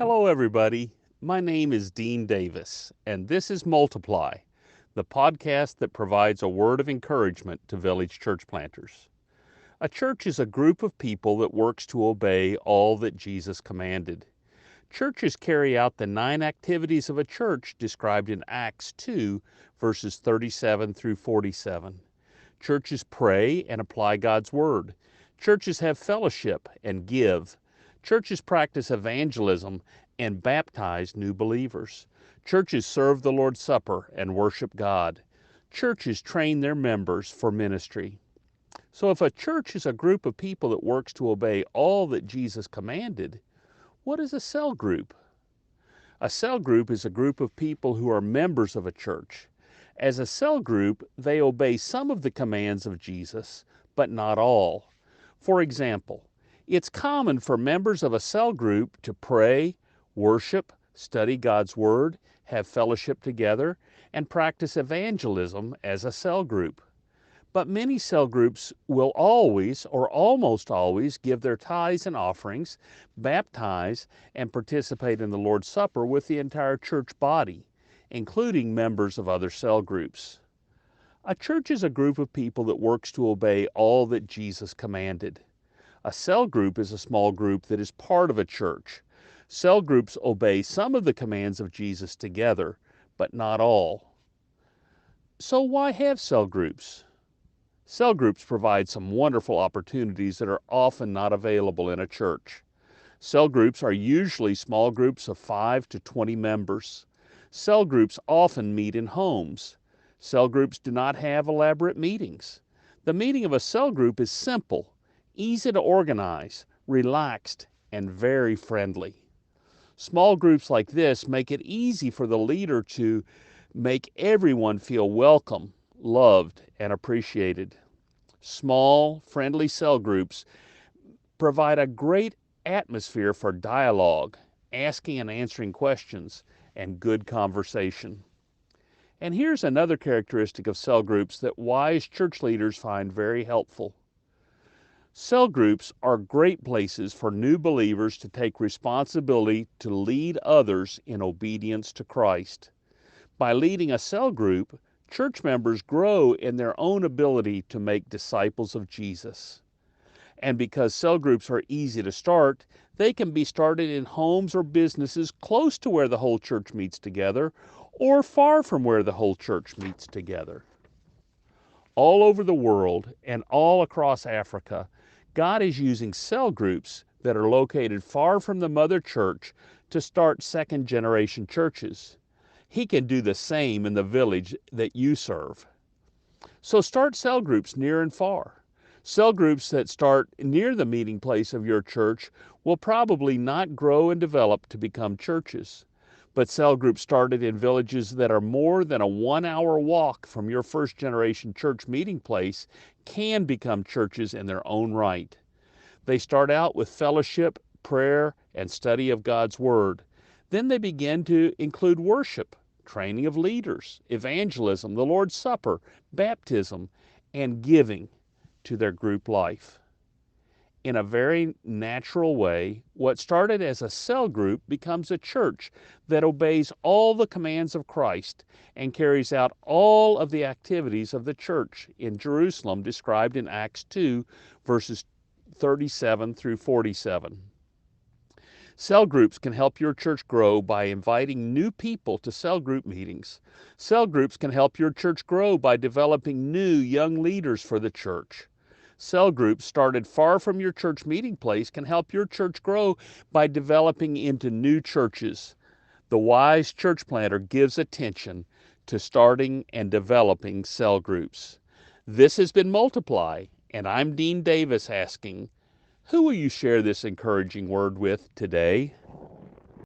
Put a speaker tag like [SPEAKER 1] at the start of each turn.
[SPEAKER 1] Hello, everybody. My name is Dean Davis, and this is Multiply, the podcast that provides a word of encouragement to village church planters. A church is a group of people that works to obey all that Jesus commanded. Churches carry out the 9 activities of a church described in Acts 2, verses 37 through 47. Churches pray and apply God's Word. Churches have fellowship and give. Churches practice evangelism and baptize new believers. Churches serve the Lord's Supper and worship God. Churches train their members for ministry. So if a church is a group of people that works to obey all that Jesus commanded, what is a cell group? A cell group is a group of people who are members of a church. As a cell group, they obey some of the commands of Jesus, but not all. For example, it's common for members of a cell group to pray, worship, study God's Word, have fellowship together, and practice evangelism as a cell group. But many cell groups will always, or almost always, give their tithes and offerings, baptize, and participate in the Lord's Supper with the entire church body, including members of other cell groups. A church is a group of people that works to obey all that Jesus commanded. A cell group is a small group that is part of a church. Cell groups obey some of the commands of Jesus together, but not all. So why have cell groups? Cell groups provide some wonderful opportunities that are often not available in a church. Cell groups are usually small groups of 5 to 20 members. Cell groups often meet in homes. Cell groups do not have elaborate meetings. The meeting of a cell group is simple, easy to organize, relaxed, and very friendly. Small groups like this make it easy for the leader to make everyone feel welcome, loved, and appreciated. Small, friendly cell groups provide a great atmosphere for dialogue, asking and answering questions, and good conversation. And here's another characteristic of cell groups that wise church leaders find very helpful. Cell groups are great places for new believers to take responsibility to lead others in obedience to Christ. By leading a cell group, church members grow in their own ability to make disciples of Jesus. And because cell groups are easy to start, they can be started in homes or businesses close to where the whole church meets together, or far from where the whole church meets together. All over the world and all across Africa, God is using cell groups that are located far from the mother church to start second-generation churches. He can do the same in the village that you serve. So start cell groups near and far. Cell groups that start near the meeting place of your church will probably not grow and develop to become churches. But cell groups started in villages that are more than a 1-hour walk from your first-generation church meeting place can become churches in their own right. They start out with fellowship, prayer, and study of God's Word. Then they begin to include worship, training of leaders, evangelism, the Lord's Supper, baptism, and giving to their group life. In a very natural way, what started as a cell group becomes a church that obeys all the commands of Christ and carries out all of the activities of the church in Jerusalem described in Acts 2, verses 37 through 47. Cell groups can help your church grow by inviting new people to cell group meetings. Cell groups can help your church grow by developing new young leaders for the church. Cell groups started far from your church meeting place can help your church grow by developing into new churches. The wise church planter gives attention to starting and developing cell groups. This has been Multiply, and I'm Dean Davis asking, who will you share this encouraging word with today?